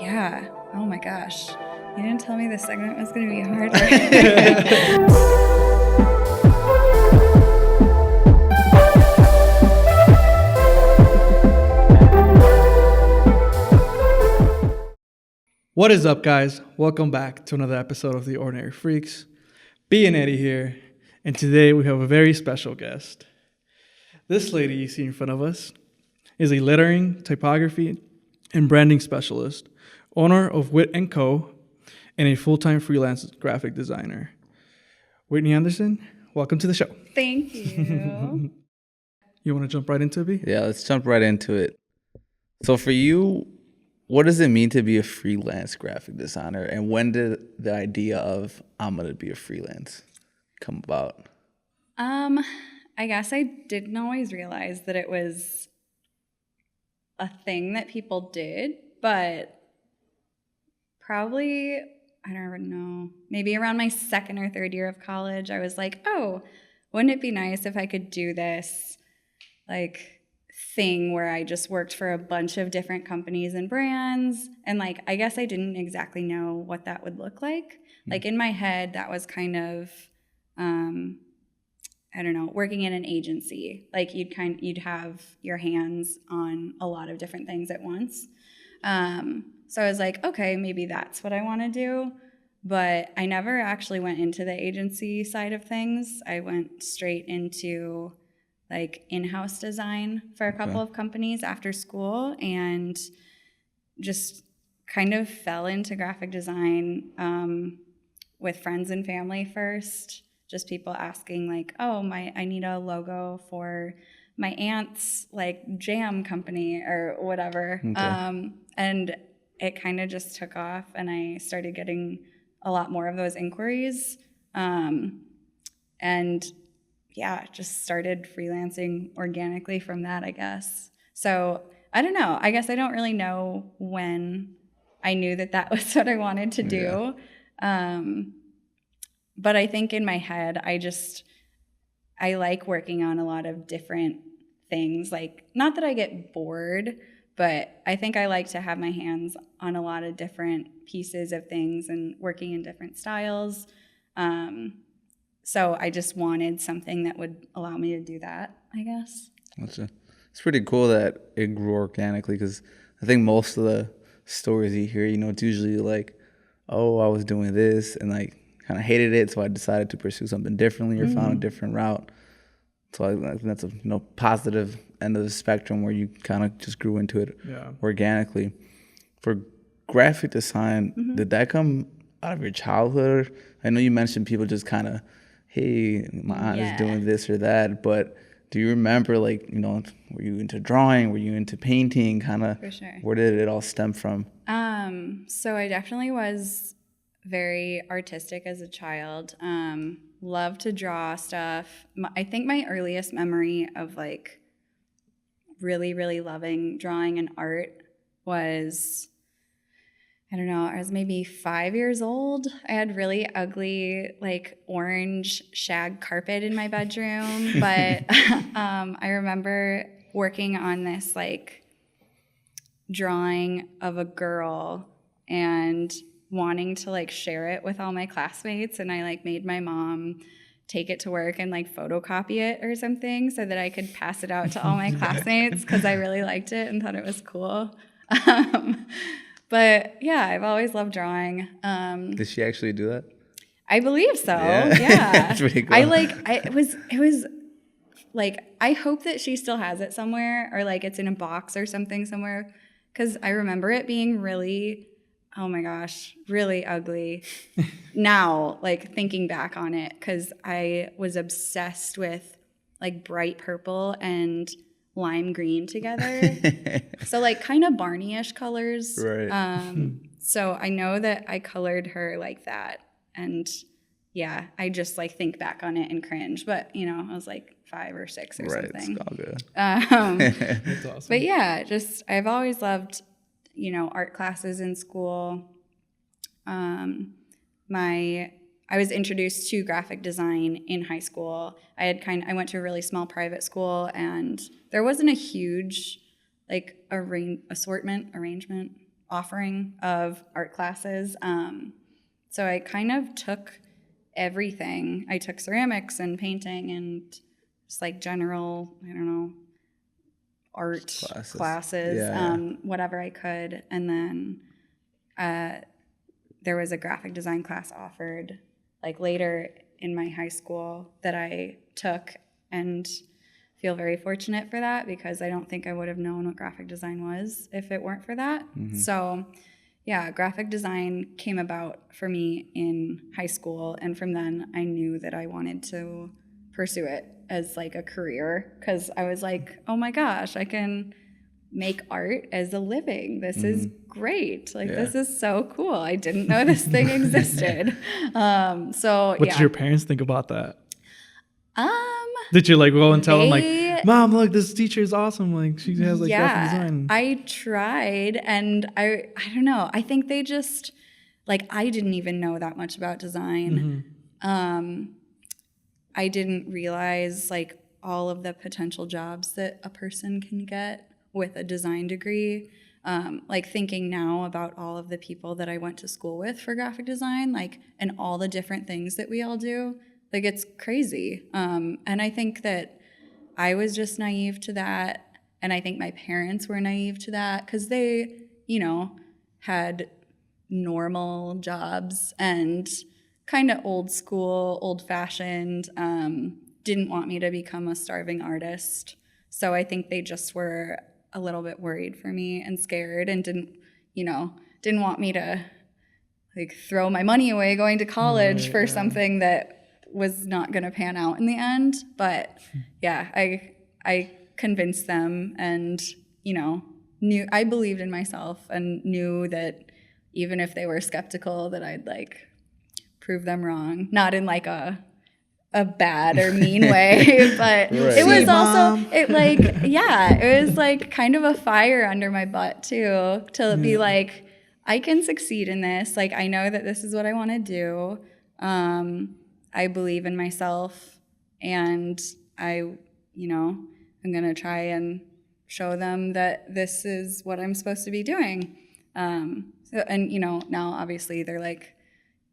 Yeah. Oh my gosh. You didn't tell me this segment was going to be hard. What is up, guys? Welcome back to another episode of The Ordinary Freaks. B and Eddie here, and today we have a very special guest. This lady you see in front of us is a lettering, typography, and branding specialist, owner of WitAndCo, and a full-time freelance graphic designer. Whitney Anderson, welcome to the show. Thank you. You want to jump right into it, B? Yeah, let's jump right into it. So for you, what does it mean to be a freelance graphic designer? And when did the idea of I'm going to be a freelance come about? I guess I didn't always realize that it was a thing that people did, but probably, I don't even know, maybe around my second or third year of college, I was like, oh, wouldn't it be nice if I could do this thing where I just worked for a bunch of different companies and brands, and I guess I didn't exactly know what that would look like. In my head, that was kind of I don't know, working in an agency. You'd have your hands on a lot of different things at once. So I was like, okay, maybe that's what I want to do. But I never actually went into the agency side of things. I went straight into in-house design for a couple of companies after school, and just kind of fell into graphic design with friends and family first. Just people asking I need a logo for my aunt's jam company or whatever. Okay. And it kind of just took off, and I started getting a lot more of those inquiries. And yeah, just started freelancing organically from that, I guess. So I don't know. I guess I don't really know when I knew that was what I wanted to do. Yeah. But I think in my head, I like working on a lot of different things. Not that I get bored, but I think I like to have my hands on a lot of different pieces of things and working in different styles. So I just wanted something that would allow me to do that, I guess. It's pretty cool that it grew organically, because I think most of the stories you hear, it's usually oh, I was doing this and kind of hated it, so I decided to pursue something differently or found a different route. So I think that's a positive end of the spectrum where you kind of just grew into it organically. For graphic design, did that come out of your childhood? I know you mentioned people just kind of, hey, my aunt is doing this or that, but do you remember, were you into drawing? Were you into painting? Kind of, for sure. Where did it all stem from? So I definitely was very artistic as a child. Loved to draw stuff. I think my earliest memory of really, really loving drawing and art was, I don't know, I was maybe 5 years old. I had really ugly orange shag carpet in my bedroom, but I remember working on this drawing of a girl and wanting to share it with all my classmates, and I made my mom take it to work and photocopy it or something so that I could pass it out to all my classmates because I really liked it and thought it was cool. But yeah, I've always loved drawing. Did she actually do that? I believe so. Yeah. That's pretty cool. It was I hope that she still has it somewhere, or it's in a box or something somewhere, because I remember it being really, oh my gosh, really ugly now, thinking back on it, because I was obsessed with bright purple and lime green together. So kind of Barney-ish colors. Right. So I know that I colored her like that. And yeah, I just think back on it and cringe. But, I was 5 or 6 or something. It's all good. That's awesome. But yeah, I've always loved, art classes in school. I was introduced to graphic design in high school. I went to a really small private school, and there wasn't a huge arrangement offering of art classes. So I kind of took everything. I took ceramics and painting and just like general, I don't know, art classes, whatever I could. And then there was a graphic design class offered like later in my high school that I took, and feel very fortunate for that because I don't think I would have known what graphic design was if it weren't for that. So yeah, graphic design came about for me in high school, and from then I knew that I wanted to pursue it as like a career because I was like, oh my gosh, I can make art as a living. This is great. Like, this is so cool. I didn't know this thing existed. So what did your parents think about that? Did you like go and tell them like, Mom, look, this teacher is awesome. Like she has like graphic design. I tried, and I don't know. I think they just like, I didn't even know that much about design. I didn't realize like all of the potential jobs that a person can get with a design degree. Like thinking now about all of the people that I went to school with for graphic design, like, and all the different things that we all do, like it's crazy. And I think that I was just naive to that. And I think my parents were naive to that because they, you know, had normal jobs and kind of old school, old fashioned, didn't want me to become a starving artist. So I think they just were a little bit worried for me and scared and didn't want me to like throw my money away going to college for something that was not going to pan out in the end. But yeah, I convinced them, and knew I believed in myself and knew that even if they were skeptical that I'd like prove them wrong, not in like a bad or mean way, but it was also it was like kind of a fire under my butt too, to be like, I can succeed in this. Like, I know that this is what I want to do. I believe in myself, and I'm going to try and show them that this is what I'm supposed to be doing. Now obviously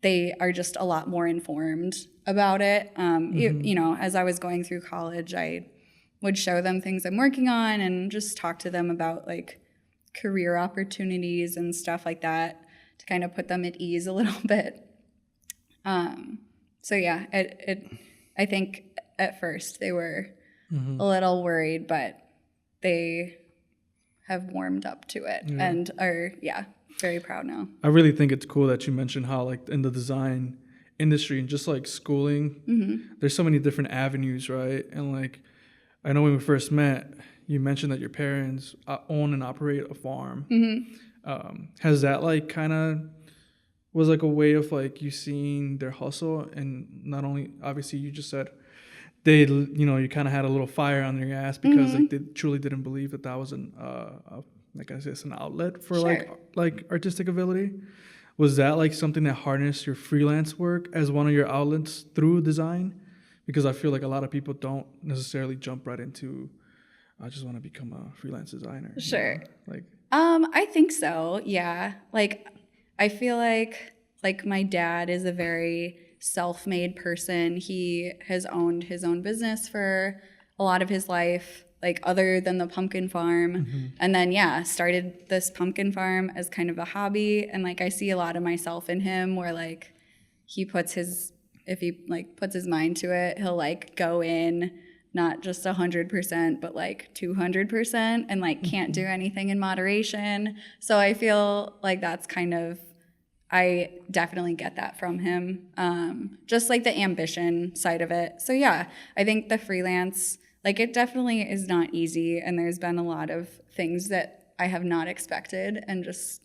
they are just a lot more informed about it. As I was going through college, I would show them things I'm working on and just talk to them about like career opportunities and stuff like that to kind of put them at ease a little bit. I think at first they were a little worried, but they have warmed up to it and are, very proud now. I really think it's cool that you mentioned how like in the design industry and just like schooling, there's so many different avenues, right? And like, I know when we first met, you mentioned that your parents own and operate a farm. Has that like kind of was like a way of like you seeing their hustle? And not only, obviously you just said they, you kind of had a little fire under your ass because like they truly didn't believe that was an outlet for like artistic ability. Was that like something that harnessed your freelance work as one of your outlets through design? Because I feel like a lot of people don't necessarily jump right into, I just want to become a freelance designer. Sure. Like, I think so. Yeah. Like, I feel like my dad is a very self-made person. He has owned his own business for a lot of his life, like other than the pumpkin farm. And then, started this pumpkin farm as kind of a hobby. And like, I see a lot of myself in him where like if he like puts his mind to it, he'll like go in not just 100%, but like 200% and like can't do anything in moderation. So I feel like that's kind of, I definitely get that from him. Just like the ambition side of it. So yeah, I think the freelance, like it definitely is not easy. And there's been a lot of things that I have not expected and just,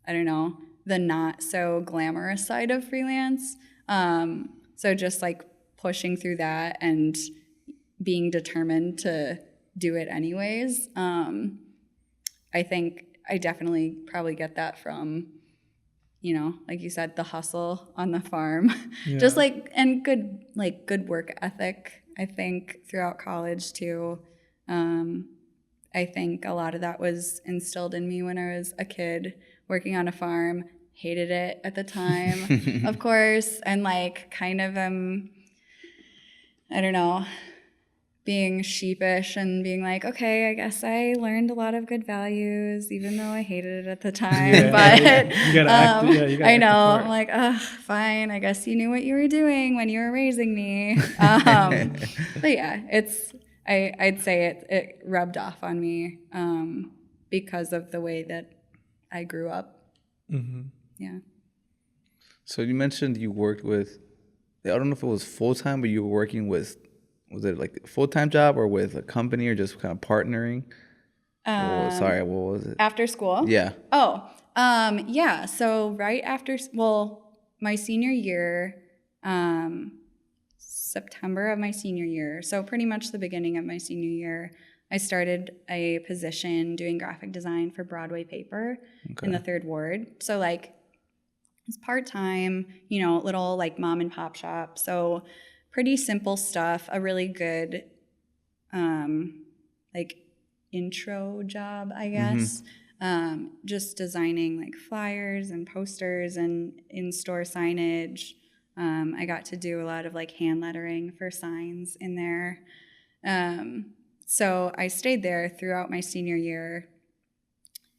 I don't know, the not so glamorous side of freelance. So just like pushing through that and being determined to do it anyways. I think I definitely probably get that from, like you said, the hustle on the farm, just like, and good work ethic, I think throughout college too. I think a lot of that was instilled in me when I was a kid, working on a farm. Hated it at the time, of course, and like kind of I don't know, being sheepish and being like, okay, I guess I learned a lot of good values, even though I hated it at the time. Yeah, but you gotta act. Yeah, you gotta I act the know. part. I'm like, fine. I guess you knew what you were doing when you were raising me. But yeah, I'd say it rubbed off on me because of the way that I grew up. Mm-hmm. Yeah. So you mentioned you worked with, I don't know if it was full-time, but you were working with, was it like a full-time job or with a company or just kind of partnering? What was it? After school? Yeah. Oh, yeah. So right after, my senior year, September of my senior year, so pretty much the beginning of my senior year, I started a position doing graphic design for Broadway paper in the 3rd Ward. So like it's part-time, little like mom and pop shop. So pretty simple stuff, a really good like intro job, I guess. Just designing like flyers and posters and in-store signage. I got to do a lot of like hand lettering for signs in there. So I stayed there throughout my senior year.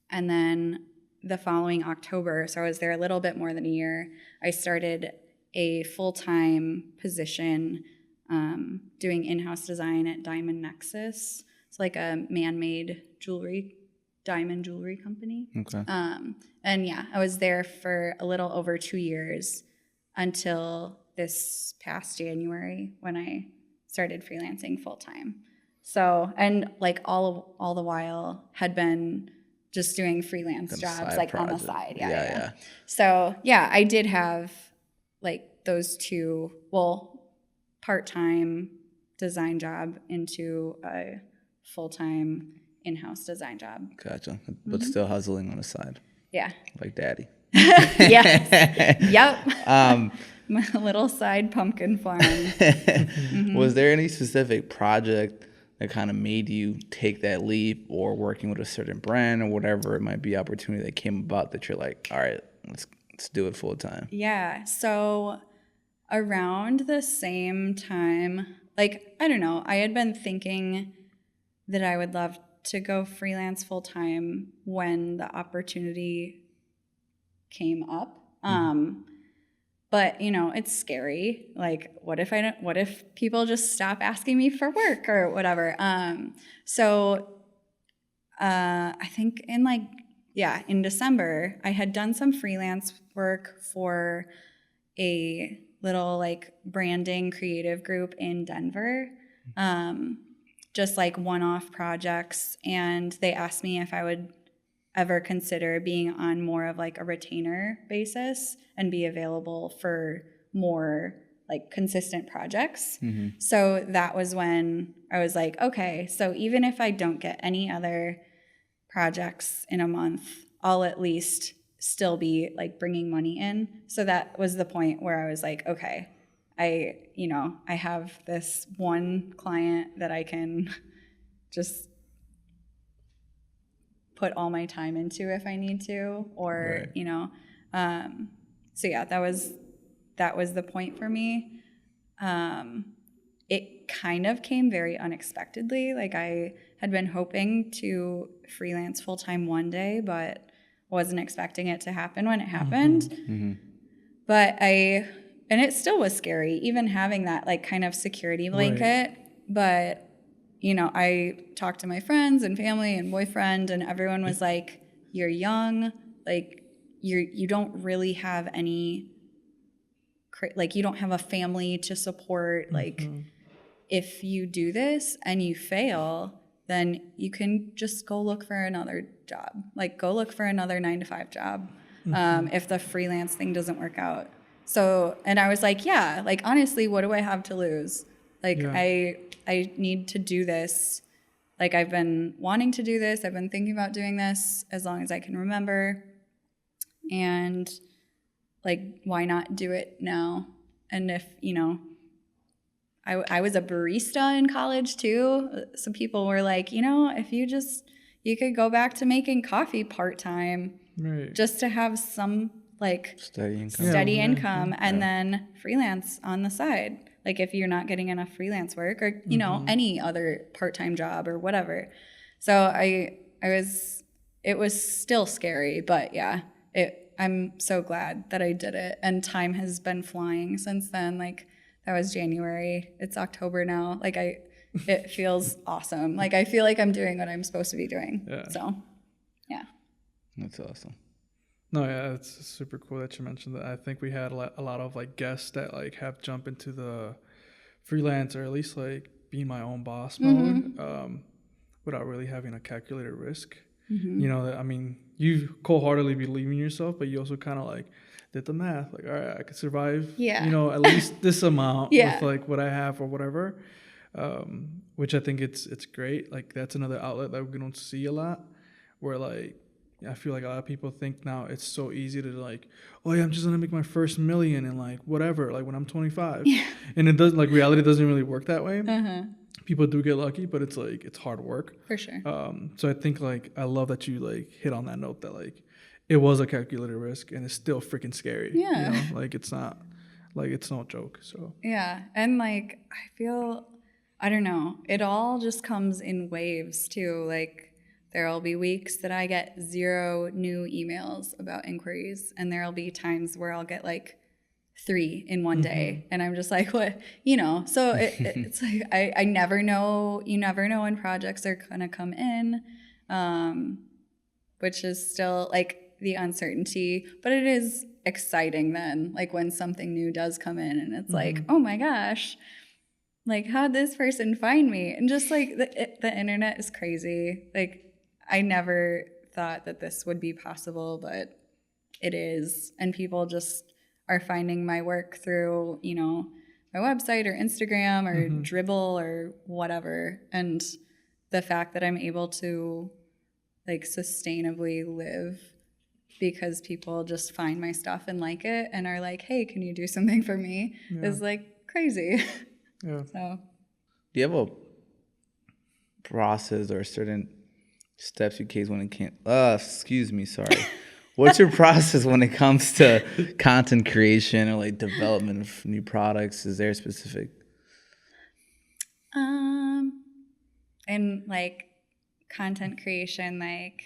And then the following October, so I was there a little bit more than a year, I started a full-time position doing in-house design at Diamond Nexus. It's like a man-made diamond jewelry company. Okay. And yeah, I was there for a little over 2 years until this past January when I started freelancing full-time. So, and like all the while had been just doing freelance jobs like on the side. Yeah. So yeah, I did have like those two, part-time design job into a full-time in-house design job. Gotcha. But still hustling on the side. Yeah. Like daddy. Yes. Yep. My little side pumpkin farm. Was there any specific project that kind of made you take that leap, or working with a certain brand or whatever it might be, opportunity that came about that you're like, all right, let's do it full time? Yeah. So around the same time, like, I don't know, I had been thinking that I would love to go freelance full time when the opportunity came up. But it's scary. Like, what if people just stop asking me for work or whatever? So I think in December, I had done some freelance work for a little like branding creative group in Denver. Just like one-off projects, and they asked me if I would ever consider being on more of like a retainer basis and be available for more like consistent projects. So that was when I was like, okay, so even if I don't get any other projects in a month, I'll at least still be like bringing money in. So that was the point where I was like, okay, I have this one client that I can just put all my time into if I need to, or, Right. So yeah, that was the point for me. It kind of came very unexpectedly. Like, I had been hoping to freelance full-time one day, but wasn't expecting it to happen when it happened. But and it still was scary, even having that like kind of security blanket. Right. But I talked to my friends and family and boyfriend, and everyone was like, you're young, like you don't really have any, like you don't have a family to support. Like, if you do this and you fail, then you can just go look for another job. Like, go look for another 9-to-5 job if the freelance thing doesn't work out. So, and I was like, yeah, like honestly, what do I have to lose? Like, I need to do this. Like, I've been wanting to do this. I've been thinking about doing this as long as I can remember. And like, why not do it now? And if, I was a barista in college too. Some people were like, if you could go back to making coffee part-time. Right. just to have some like Steady income. steady Yeah, income and then freelance on the side. Like if you're not getting enough freelance work or, you know, any other part-time job or whatever. So it was still scary, but yeah, I'm so glad that I did it. And time has been flying since then. Like that was January. It's October now. Like it feels awesome. Like I feel like I'm doing what I'm supposed to be doing. Yeah. So yeah. That's awesome. No, yeah, it's super cool that you mentioned that. I think we had a lot of like guests that like have jumped into the freelance or at least like being my own boss mode without really having a calculated risk. You know, I mean, you wholeheartedly believe in yourself, but you also kind of like did the math. Like, all right, I could survive, Yeah. you know, at least this amount Yeah. with like what I have or whatever, which I think it's great. Like that's another outlet that we don't see a lot where like, I feel like a lot of people think now it's so easy to like, oh yeah, I'm just gonna make my first million and like whatever, like when I'm 25. Yeah. And it does like reality doesn't really work that way. Uh-huh. People do get lucky, but it's like it's hard work. For sure. So I think like I love that you like hit on that note that like it was a calculated risk and it's still freaking scary. Yeah. You know? Like it's not like it's no joke. So Yeah. And like I feel I don't know, it all just comes in waves too. Like there'll be weeks that I get 0 new emails about inquiries, and there'll be times where I'll get like 3 in one day, and I'm just like, what, you know? So it's like I never know. You never know when projects are gonna come in, which is still like the uncertainty, but it is exciting then, like when something new does come in, and it's like, oh my gosh, like how'd this person find me? And just like the internet is crazy. Like I never thought that this would be possible, but it is. And people just are finding my work through, you know, my website or Instagram or Dribbble or whatever. And the fact that I'm able to like sustainably live because people just find my stuff and like it and are like, hey, can you do something for me? Is like crazy. yeah. So Do you have a process or certain steps you take when it can't? Excuse me, sorry. What's your process when it comes to content creation or like development of new products? Is there a specific? And like content creation, like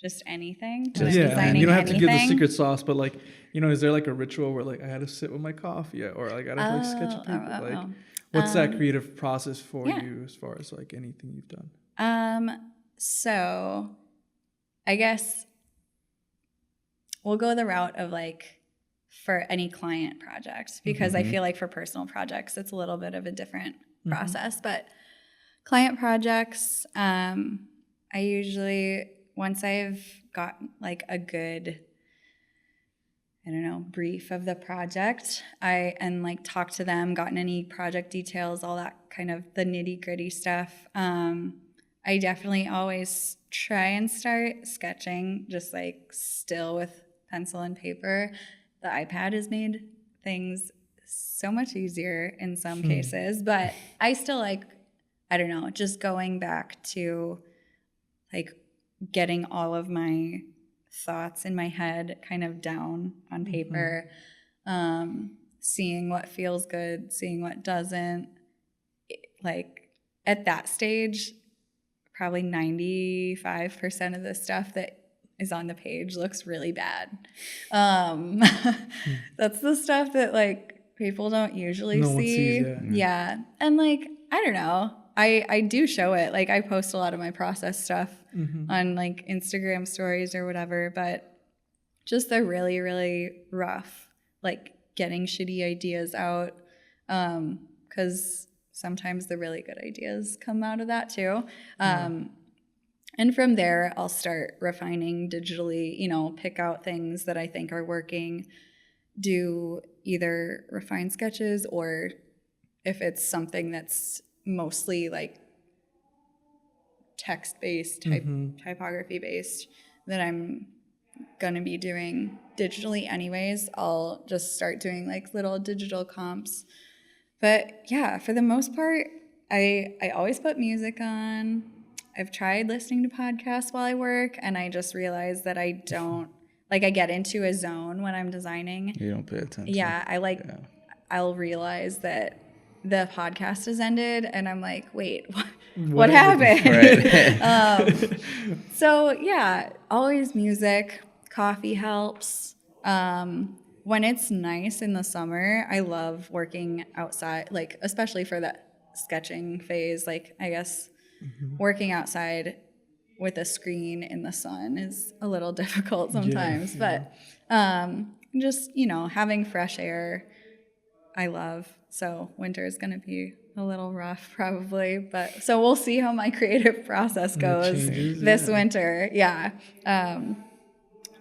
just anything. Just Yeah, designing you don't have to give the anything? secret sauce, but like, you know, is there like a ritual where like I had to sit with my coffee or like I had to like sketch a paper? Like, what's that creative process for you as far as like anything you've done? So I guess we'll go the route of like for any client project, because I feel like for personal projects, it's a little bit of a different process. But client projects, I usually, once I've got like a good, I don't know, brief of the project, and like talked to them, gotten any project details, all that kind of the nitty gritty stuff. I definitely always try and start sketching just like still with pencil and paper. The iPad has made things so much easier in some cases, but I still like, I don't know, just going back to like getting all of my thoughts in my head kind of down on paper, seeing what feels good, seeing what doesn't. Like at that stage, probably 95% of the stuff that is on the page looks really bad. That's the stuff that like people don't usually No one see. sees, Yeah. And like, I don't know. I do show it. Like I post a lot of my process stuff on like Instagram stories or whatever, but just the really, really rough, like getting shitty ideas out. 'Cause sometimes the really good ideas come out of that too. And from there, I'll start refining digitally, you know, pick out things that I think are working, do either refine sketches, or if it's something that's mostly like text-based, typography-based, that I'm going to be doing digitally anyways, I'll just start doing like little digital comps. But yeah, for the most part, I always put music on. I've tried listening to podcasts while I work, and I just realized that I don't like I get into a zone when I'm designing. You don't pay attention. Yeah, I'll realize that the podcast has ended, and I'm like, wait, what happened? Right. So yeah, always music. Coffee helps. When it's nice in the summer, I love working outside, like especially for that sketching phase. Like I guess working outside with a screen in the sun is a little difficult sometimes, but just, having fresh air, I love. So winter is going to be a little rough probably, but so we'll see how my creative process goes this winter. Yeah.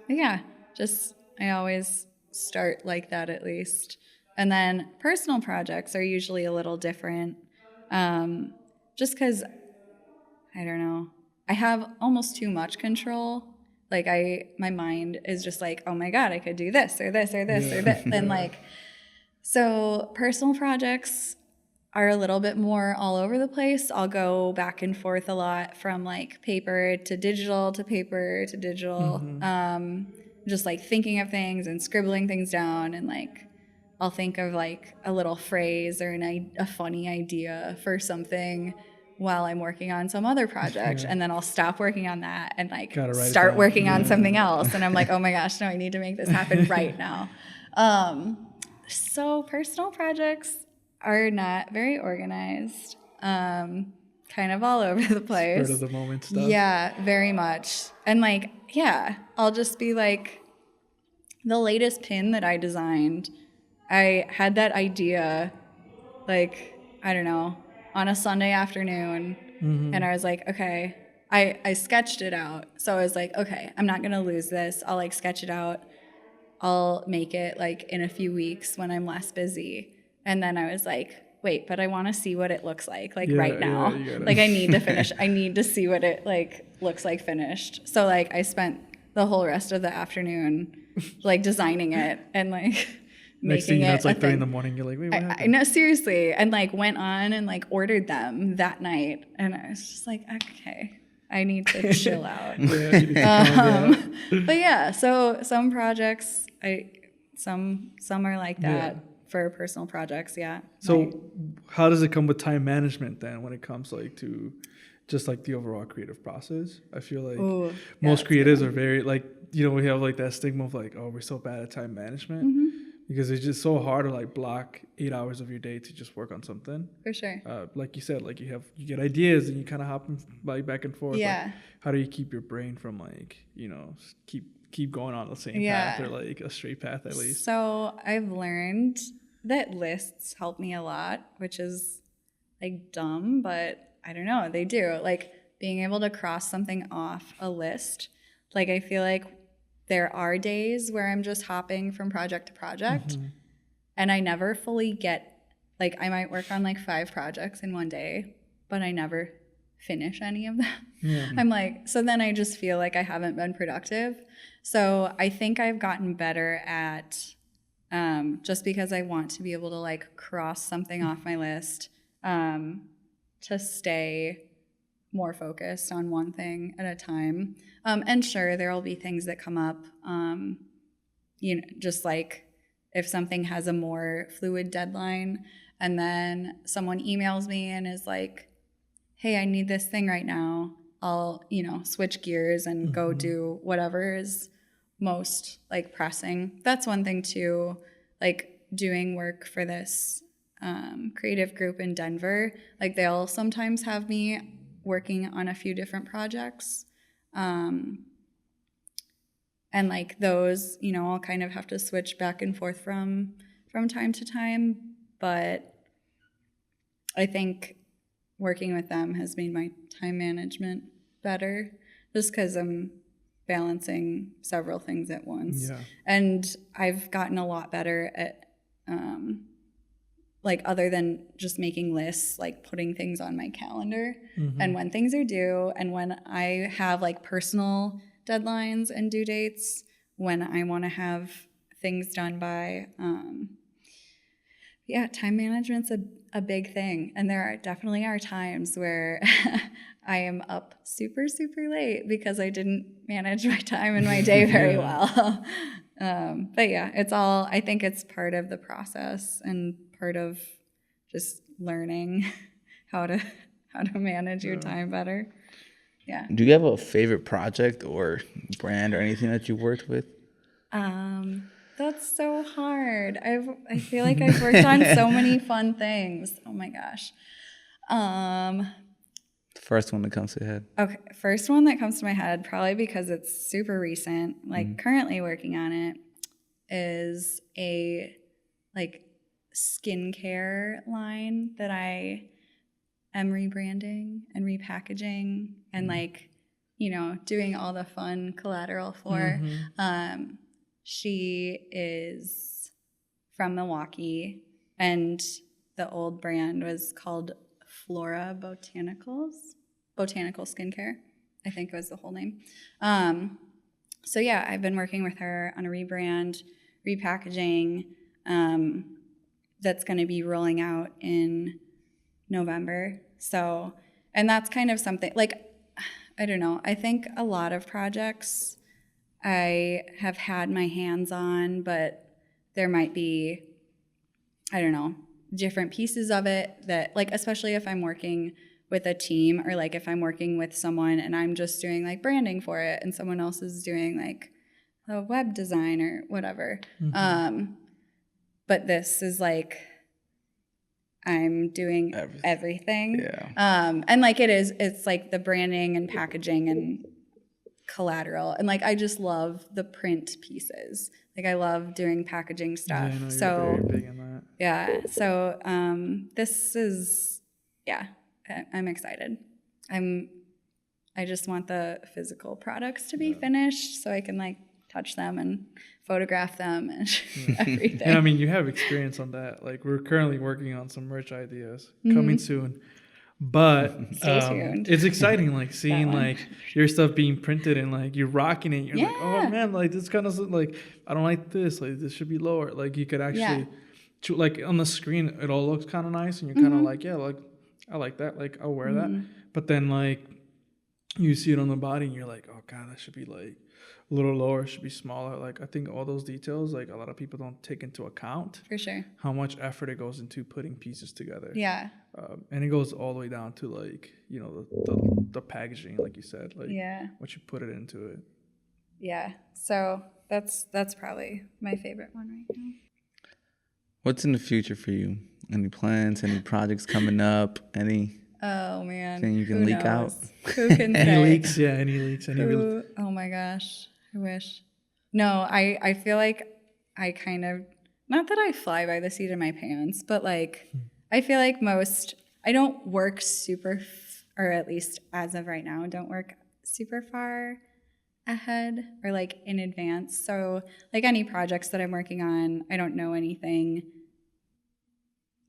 Yeah, just I always start like that at least. And then personal projects are usually a little different. Just because, I don't know, I have almost too much control. Like my mind is just like, oh my God, I could do this or this or this or this. And like, so personal projects are a little bit more all over the place. I'll go back and forth a lot from like paper to digital to paper to digital. Just like thinking of things and scribbling things down, and like I'll think of like a little phrase or a funny idea for something while I'm working on some other project, and then I'll stop working on that and like start working on something else, and I'm like, oh my gosh, no, I need to make this happen right now. So personal projects are not very organized, kind of all over the place. Spur of the moment stuff. Yeah, very much. And like, yeah, I'll just be like, the latest pin that I designed, I had that idea, like, I don't know, on a Sunday afternoon, and I was like, okay, I sketched it out. So I was like, okay, I'm not gonna lose this. I'll like sketch it out. I'll make it like in a few weeks when I'm less busy. And then I was like, wait, but I want to see what it looks like right now. Like I need to finish. I need to see what it like looks like finished. So like I spent the whole rest of the afternoon like designing it and like Next thing making you know, it it's like a 3 in thing. the morning. You're like, wait, what happened? I know, seriously. And like went on and like ordered them that night. And I was just like, okay, I need to chill out. But yeah, so some projects, some are like that for personal projects. Yeah. So how does it come with time management then when it comes like to just like the overall creative process? I feel like most creatives are very like, we have like that stigma of like, oh, we're so bad at time management because it's just so hard to like block 8 hours of your day to just work on something. For sure. Like you said, like you get ideas and you kind of hop like back and forth. Yeah. Like, how do you keep your brain from like, keep going on the same path or like a straight path at least? So I've learned that lists help me a lot, which is like dumb, but I don't know, they do. Like being able to cross something off a list. Like I feel like there are days where I'm just hopping from project to project and I never fully get, like I might work on like 5 projects in one day, but I never finish any of them. Yeah. I'm like, so then I just feel like I haven't been productive. So I think I've gotten better at, just because I want to be able to like cross something off my list, to stay more focused on one thing at a time. And sure, there will be things that come up, just like if something has a more fluid deadline and then someone emails me and is like, hey, I need this thing right now. I'll, switch gears and go do whatever is most like pressing. That's one thing too, like doing work for this creative group in Denver. Like they'll sometimes have me working on a few different projects. And like those, I'll kind of have to switch back and forth from time to time. But I think working with them has made my time management better just because I'm balancing several things at once. Yeah. And I've gotten a lot better at, like other than just making lists, like putting things on my calendar and when things are due and when I have like personal deadlines and due dates, when I want to have things done by, Yeah, time management's a big thing. And there definitely are times where I am up super, super late because I didn't manage my time and my day very well. But yeah, I think it's part of the process and part of just learning how to manage your time better. Yeah. Do you have a favorite project or brand or anything that you worked with? That's so hard. I feel like I've worked on so many fun things. Oh my gosh. The first one that comes to your head. Okay, first one that comes to my head, probably because it's super recent, like currently working on it, is a like skincare line that I am rebranding and repackaging and like, doing all the fun collateral for. She is from Milwaukee, and the old brand was called Flora Botanical Skincare, I think was the whole name. So yeah, I've been working with her on a rebrand, repackaging, that's going to be rolling out in November. So, and that's kind of something like, I don't know, I think a lot of projects I have had my hands on, but there might be, I don't know, different pieces of it that, like, especially if I'm working with a team or like if I'm working with someone and I'm just doing like branding for it and someone else is doing like a web design or whatever. But this is like, I'm doing everything. Yeah. And like it's like the branding and packaging and collateral. And like, I just love the print pieces. Like I love doing packaging stuff. Yeah, I know so you're very big in that. yeah. So this is, yeah, I'm excited. I just want the physical products to be finished so I can like touch them and photograph them and everything. And I mean, you have experience on that. Like we're currently working on some merch ideas coming soon. But Stay tuned. it's exciting, like seeing like your stuff being printed and like you're rocking it. You're like, oh man, like this kind of like I don't like this. Like this should be lower. Like you could actually, like on the screen, it all looks kind of nice, and you're kind of like, yeah, like I like that. Like I'll wear that. But then like you see it on the body, and you're like, oh god, that should be like a little lower. Should be smaller. Like I think all those details, like a lot of people don't take into account. For sure. How much effort it goes into putting pieces together. Yeah. And it goes all the way down to like, the packaging, like you said, like what you put it into it. Yeah. So that's probably my favorite one right now. What's in the future for you? Any plans, any projects coming up, any Oh man. thing you can leak out? Who can say? Any leaks? Yeah, any leaks. Oh my gosh. I wish. No, I feel like I kind of, not that I fly by the seat of my pants, but like I feel like I don't work super, or at least as of right now, don't work super far ahead or like in advance. So like any projects that I'm working on, I don't know anything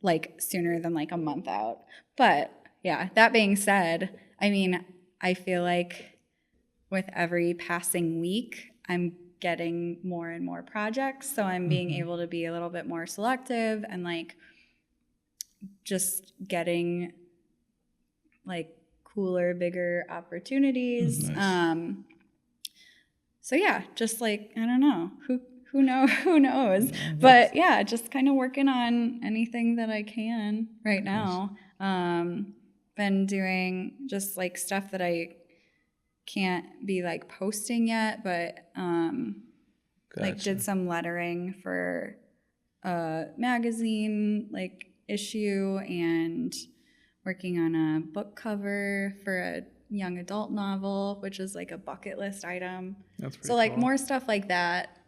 like sooner than like a month out. But yeah, that being said, I mean, I feel like with every passing week, I'm getting more and more projects. So I'm being able to be a little bit more selective and like just getting like cooler, bigger opportunities. Nice. So yeah, just like, I don't know, who knows? But yeah, just kind of working on anything that I can right now. Been doing just like stuff that I can't be like posting yet, but like did some lettering for a magazine like issue and working on a book cover for a young adult novel, which is like a bucket list item. That's pretty so like cool. more stuff like that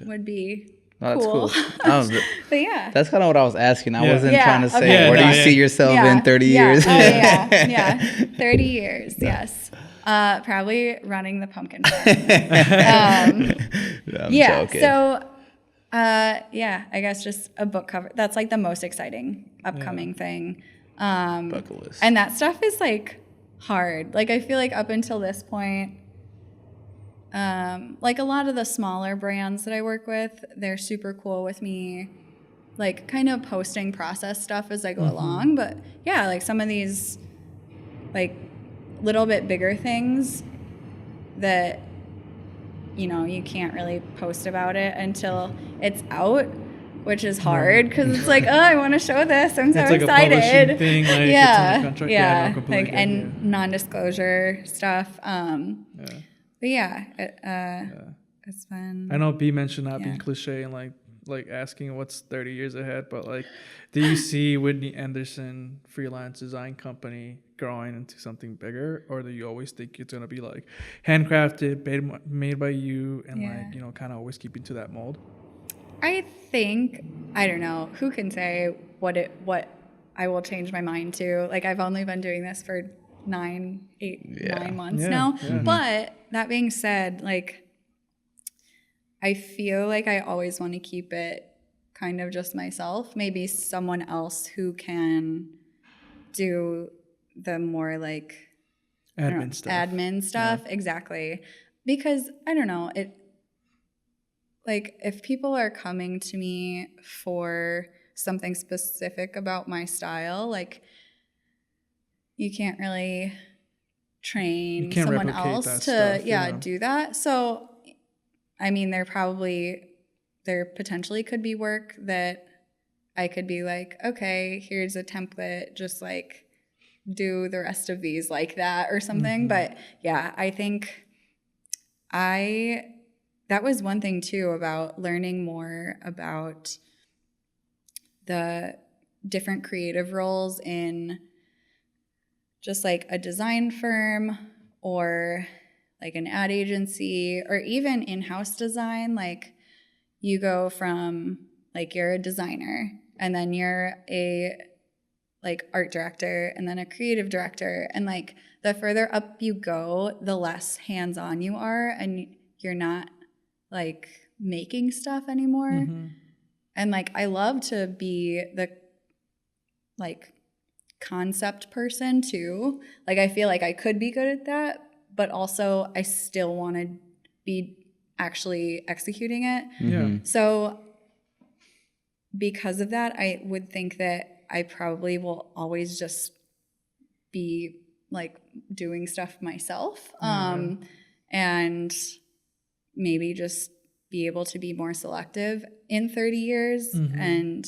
would be That's cool. But yeah. That's kind of what I was asking. I wasn't Yeah, trying to say, okay. where do you see yourself in 30 years? Oh, yeah. 30 years, yes. Probably running the pumpkin farm. I'm joking. So, I guess just a book cover. That's like the most exciting upcoming thing. Bucket list. And that stuff is like hard. Like I feel like up until this point, like a lot of the smaller brands that I work with, they're super cool with me like kind of posting process stuff as I go along. But yeah, like some of these like little bit bigger things that, you know, you can't really post about it until it's out, which is hard because it's like, oh, I want to show this. I'm so It's like excited. a publishing thing, like yeah, it's on a contract. yeah, No, completely like get and you. non-disclosure stuff. Yeah. But yeah, it's fun. I know B mentioned not Yeah. being cliche and like asking what's 30 years ahead, but like, do you see Whitney Anderson freelance design company growing into something bigger, or do you always think it's gonna be like handcrafted, made by you, and like, you know, kind of always keeping to that mold? I think, I don't know, who can say what I will change my mind to. Like, I've only been doing this for 9 months now. Yeah. But that being said, like, I feel like I always want to keep it kind of just myself. Maybe someone else who can do the more like admin stuff. Yeah. Exactly. Because I don't know, like if people are coming to me for something specific about my style, like you can't really train someone else to do that. So I mean, there potentially could be work that I could be like, okay, here's a template, just like do the rest of these like that or something. But yeah, I think that was one thing too about learning more about the different creative roles in just like a design firm or like an ad agency or even in-house design. Like you go from like you're a designer and then you're a like art director and then a creative director, and like the further up you go, the less hands-on you are and you're not like making stuff anymore. And like I love to be the like concept person too. Like I feel like I could be good at that, but also I still want to be actually executing it. Yeah. So because of that, I would think that I probably will always just be like doing stuff myself. And maybe just be able to be more selective in 30 years. And,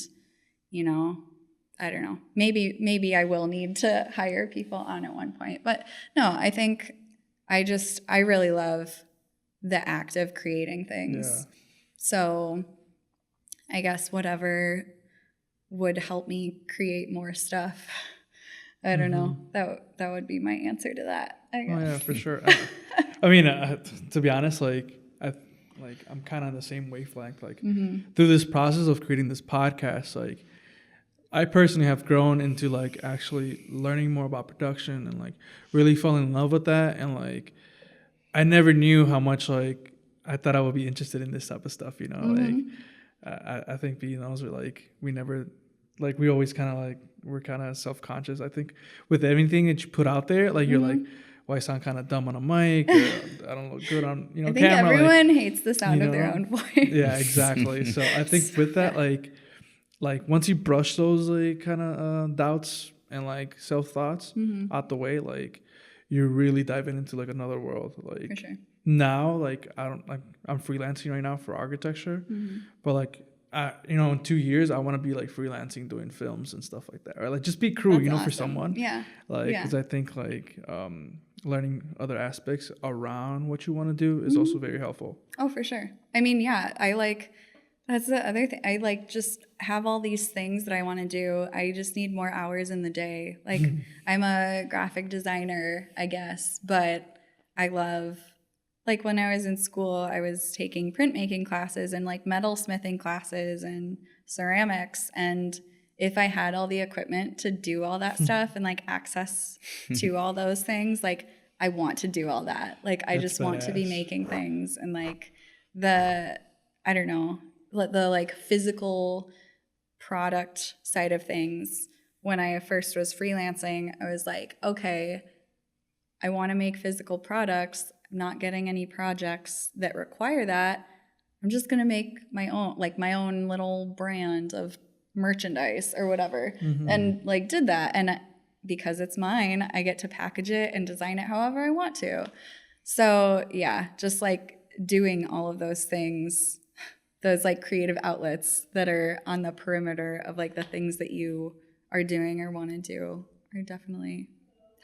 you know, I don't know, maybe I will need to hire people on at one point. But no, I think I really love the act of creating things. Yeah. So I guess whatever would help me create more stuff. I don't know. That would be my answer to that, I guess. Oh yeah, for sure. I mean, to be honest, I'm kind of on the same wavelength. Like through this process of creating this podcast, like I personally have grown into like actually learning more about production and like really falling in love with that. And like I never knew how much like I thought I would be interested in this type of stuff. You know, like I think being honest with like we never like we always kind of like we're kind of self-conscious. I think with everything that you put out there, like you're like, well, I sound kind of dumb on a mic, or I don't look good on camera. I think everyone hates the sound of their own voice. Yeah, exactly. So I think with that, like once you brush those like kind of doubts and like self-thoughts out the way, like you're really diving into like another world. Like for sure. Now, like I'm freelancing right now for architecture, but like in 2 years I want to be like freelancing doing films and stuff like that, or like just be crew. That's awesome. For someone. Yeah. Like because I think like learning other aspects around what you want to do is also very helpful. Oh, for sure. I mean, yeah, that's the other thing. I like just have all these things that I want to do. I just need more hours in the day. Like I'm a graphic designer, I guess, but I love, like when I was in school, I was taking printmaking classes and like metal smithing classes and ceramics. And if I had all the equipment to do all that stuff and like access to all those things, like I want to do all that. Like I just want to be making things and like the like physical product side of things. When I first was freelancing, I was like, okay, I want to make physical products. I'm not getting any projects that require that. I'm just going to make my own little brand of merchandise or whatever, and like did that. And because it's mine, I get to package it and design it however I want to. So yeah, just like doing all of those things, those like creative outlets that are on the perimeter of like the things that you are doing or want to do are definitely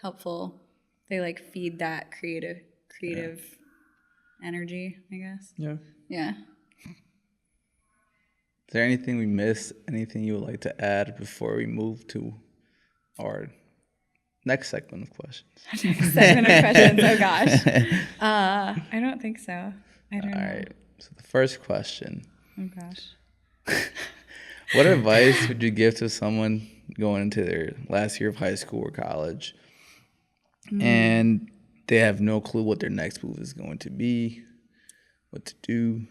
helpful. They like feed that creative energy, I guess. Yeah. Yeah. Is there anything we missed? Anything you would like to add before we move to our next segment of questions? Next segment of questions. Oh gosh. I don't think so. I don't know. All right. So the first question. Oh gosh. What advice would you give to someone going into their last year of high school or college and they have no clue what their next move is going to be, what to do?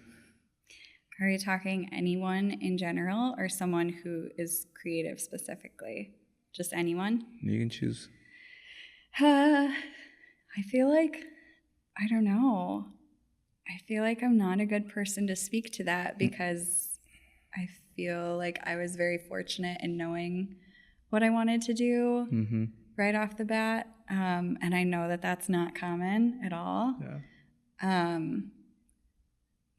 Are you talking anyone in general or someone who is creative specifically? Just anyone? You can choose. I feel like, I don't know. I feel like I'm not a good person to speak to that because I feel like I was very fortunate in knowing what I wanted to do right off the bat. And I know that that's not common at all. Yeah.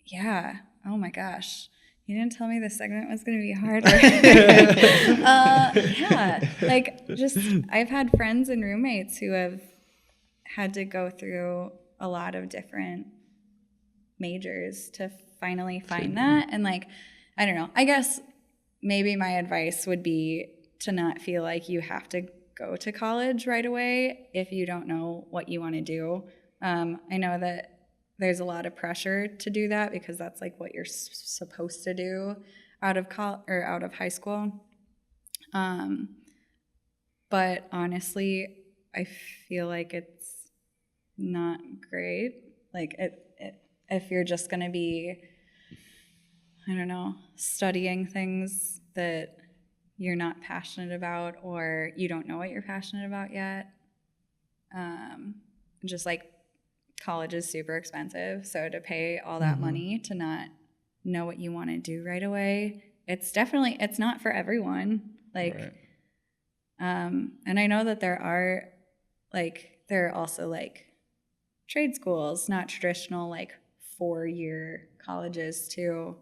Yeah. Oh my gosh. You didn't tell me this segment was going to be harder. Yeah. Like just, I've had friends and roommates who have had to go through a lot of different majors to finally find that. And like, I don't know. I guess maybe my advice would be to not feel like you have to go to college right away if you don't know what you want to do. I know that there's a lot of pressure to do that because that's like what you're supposed to do out of out of high school. But honestly, I feel like it's not great. Like if you're just going to be, I don't know, studying things that you're not passionate about or you don't know what you're passionate about yet. Just like college is super expensive, so to pay all that money to not know what you want to do right away, it's not for everyone. Like, Right. And I know that there are also like trade schools, not traditional like 4-year colleges too.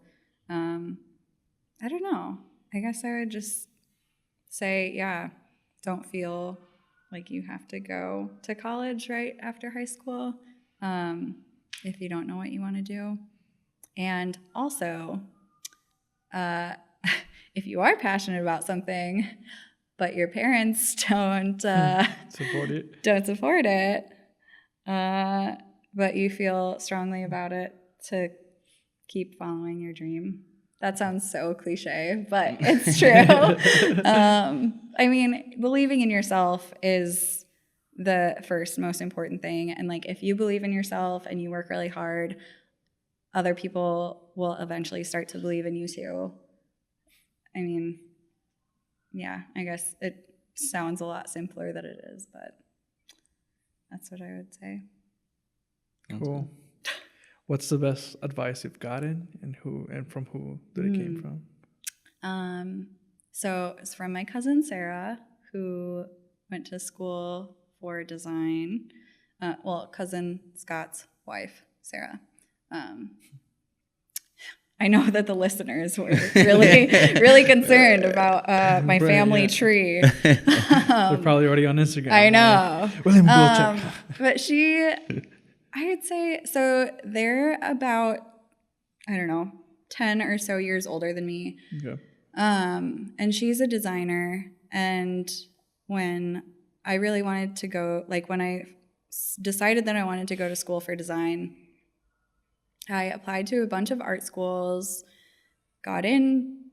I don't know. I guess I would just say, yeah, don't feel like you have to go to college right after high school if you don't know what you want to do. And also, if you are passionate about something, but your parents don't support it, but you feel strongly about it, to keep following your dream. That sounds so cliche, but it's true. I mean, believing in yourself is the first most important thing. And like, if you believe in yourself and you work really hard, other people will eventually start to believe in you too. I mean, yeah, I guess it sounds a lot simpler than it is, but that's what I would say. Cool. What's the best advice you've gotten, and from who did it came from? So it's from my cousin Sarah, who went to school for design. Cousin Scott's wife, Sarah. I know that the listeners were really, really concerned about my family tree. They're probably already on Instagram. I know. William, go check. But I would say, so they're about, I don't know, 10 or so years older than me. Okay. And she's a designer. And when I really wanted to go, like when I decided that I wanted to go to school for design, I applied to a bunch of art schools, got in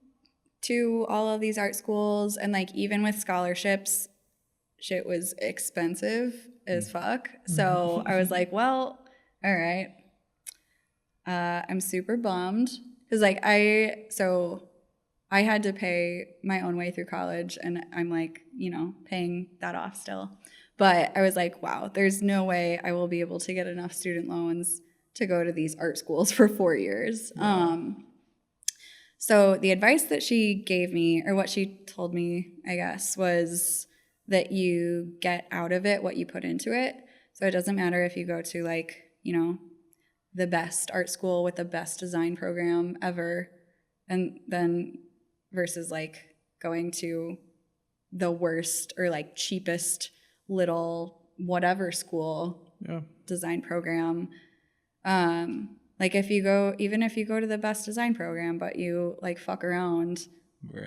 to all of these art schools, and like even with scholarships, shit was expensive as fuck. So I was like, well, all right. I'm super bummed because like I had to pay my own way through college, and I'm like, paying that off still. But I was like, wow, there's no way I will be able to get enough student loans to go to these art schools for 4 years. So the advice that she gave me, or what she told me, I guess, was that you get out of it what you put into it. So it doesn't matter if you go to like, you know, the best art school with the best design program ever, and then versus like going to the worst or like cheapest little whatever school design program. Like if you go to the best design program, but you like fuck around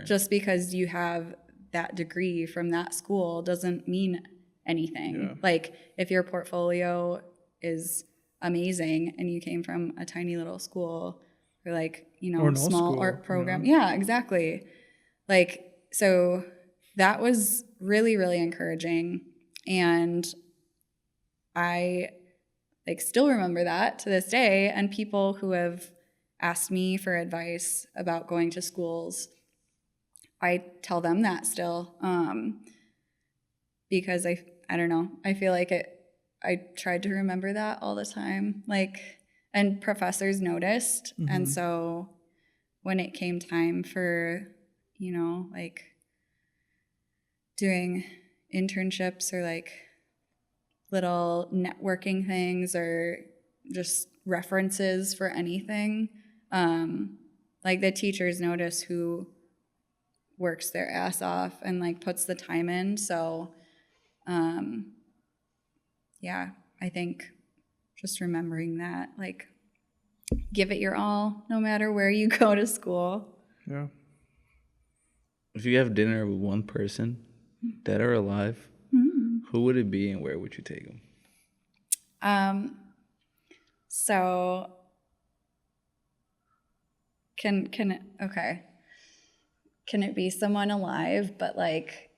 just because you have that degree from that school doesn't mean anything. Yeah. Like if your portfolio is amazing and you came from a tiny little school or like, you know, no small school, art program. You know? Yeah, exactly. Like, so that was really, really encouraging. And I like still remember that to this day. And people who have asked me for advice about going to schools, I tell them that still, because I don't know, I feel like I tried to remember that all the time, like, and professors noticed. Mm-hmm. And so when it came time for, you know, like doing internships or like little networking things or just references for anything, like the teachers notice who works their ass off and like puts the time in. So yeah, I think just remembering that, like, give it your all no matter where you go to school. Yeah. If you have dinner with one person, dead or alive, who would it be and where would you take them? So can it be someone alive but like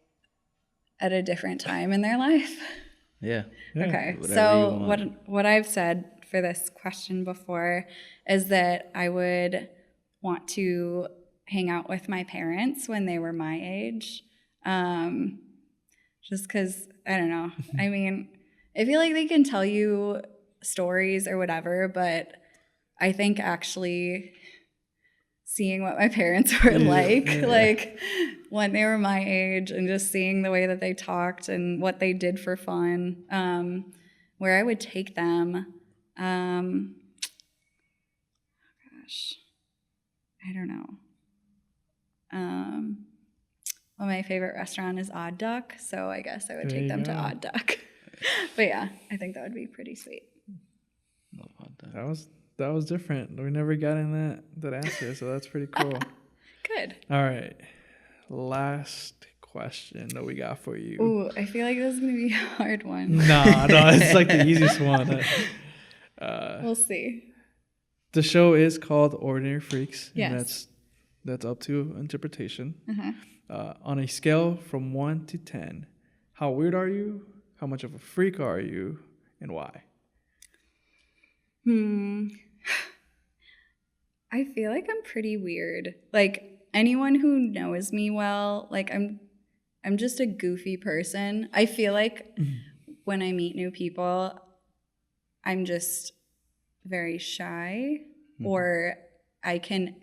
at a different time in their life? Yeah. Okay. So what I've said for this question before is that I would want to hang out with my parents when they were my age. Just because, I don't know. I mean, I feel like they can tell you stories or whatever, but I think actually seeing what my parents were like when they were my age and just seeing the way that they talked and what they did for fun, where I would take them. Gosh, I don't know. Well, my favorite restaurant is Odd Duck, so I guess I would take them to Odd Duck. But yeah, I think that would be pretty sweet. Love Odd Duck. That was different. We never got in that answer, so that's pretty cool. Good. All right. Last question that we got for you. Ooh, I feel like this is going to be a hard one. No, it's like the easiest one. We'll see. The show is called Ordinary Freaks. Yes. And that's up to interpretation. Uh-huh. On a scale from 1 to 10, how weird are you? How much of a freak are you? And why? I feel like I'm pretty weird. Like anyone who knows me well, like I'm just a goofy person. I feel like when I meet new people, I'm just very shy, or I can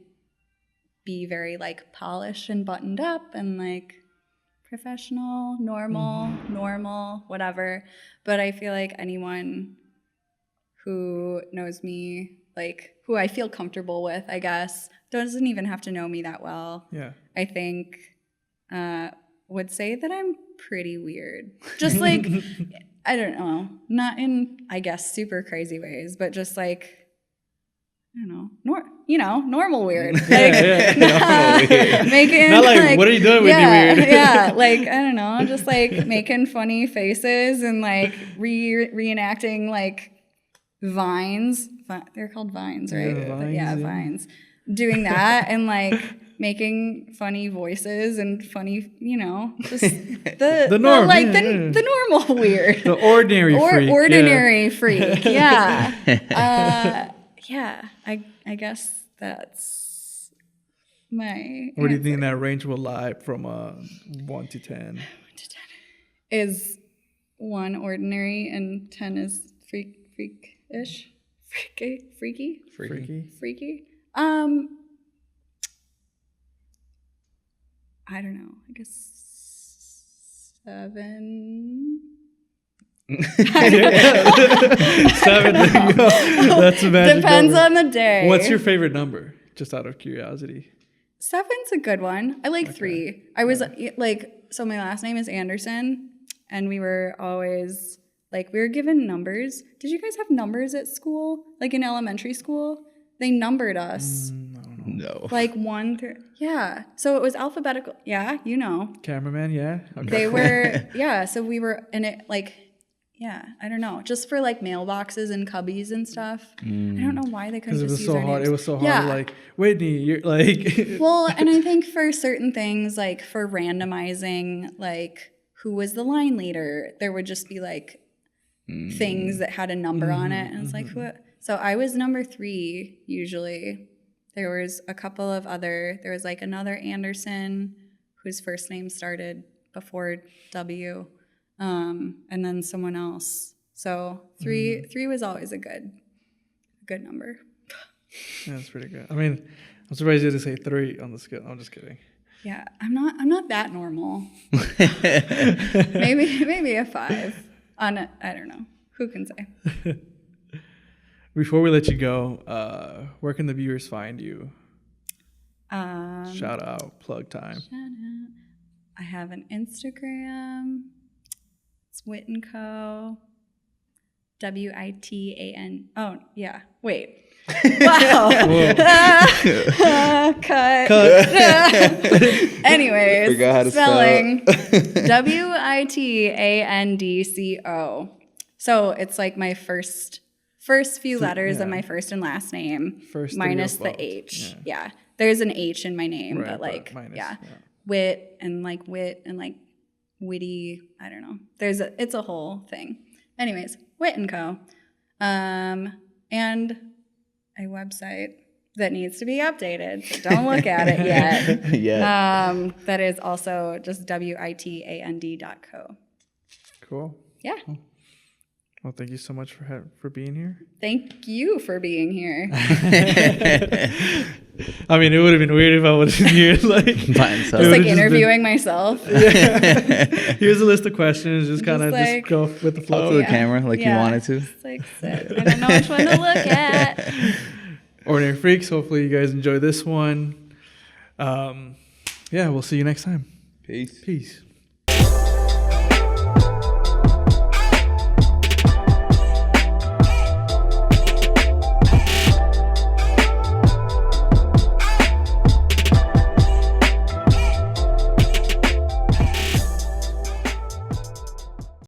be very like polished and buttoned up and like professional, normal, whatever. But I feel like anyone who knows me, like who I feel comfortable with, I guess, doesn't even have to know me that well. Yeah. I think would say that I'm pretty weird. Just like, I don't know, not in, I guess, super crazy ways, but just like, I don't know, normal weird. Like, normal weird. Making, not like, what are you doing with you weird? Yeah, like, I don't know, just like making funny faces and like reenacting like vines. They're called vines, right? Vines. Doing that and like making funny voices and funny, just the norm, the normal weird. The ordinary freak. Ordinary freak, yeah. Yeah, I guess that's my Where do you think that range will lie from 1 to 10? 1 to 10 is 1 ordinary and 10 is freakish. Freaky. I don't know. I guess 7. 7. There you go. That's a magic Depends number. on the day. What's your favorite number? Just out of curiosity. 7's a good one. I like 3. I was like, so my last name is Anderson, and we were always like, we were given numbers. Did you guys have numbers at school? Like in elementary school? They numbered us. No. Like 1 through, yeah. So it was alphabetical. Yeah, you know. Cameraman, yeah. Okay. They were, yeah. So we were in it, like, yeah. I don't know. Just for like mailboxes and cubbies and stuff. I don't know why they couldn't Because just use it was so our hard. names. It was so hard. Yeah. Like, Whitney, you're like. Well, and I think for certain things, like for randomizing, like who was the line leader, there would just be like things that had a number on it. And it's like, who? So I was number 3 usually. There was a couple of there was like another Anderson whose first name started before W, and then someone else. So 3 was always a good number. Yeah, that's pretty good. I mean, I'm surprised you didn't say 3 on the scale. I'm just kidding. Yeah, I'm not that normal. maybe a 5 on a, I don't know. Who can say? Before we let you go, where can the viewers find you? Shout out, plug time. Shout out. I have an Instagram. It's WitAndCo. WITAN. Oh, yeah. Wait. Wow. Cut. Anyways, Forgot how to spelling. WITANDCO. So it's like my first few letters of my first and last name, First minus three of the both. H. Yeah. There's an H in my name, Right, but like, minus, yeah. Wit and like witty. I don't know. It's a whole thing. Anyways, WitAndCo. And a website that needs to be updated. So don't look at it yet. Yeah. That is also just WITAND.co. Cool. Yeah. Well, thank you so much for being here. Thank you for being here. I mean, it would have been weird if I wasn't here. Like, By himself. Just like just interviewing myself. here's a list of questions. Just kind of like- just go with the Up flow. to the camera like you wanted to. It's like, sit. I don't know which one to look at. Ordinary Freaks. Hopefully, you guys enjoy this one. Yeah, we'll see you next time. Peace. Peace.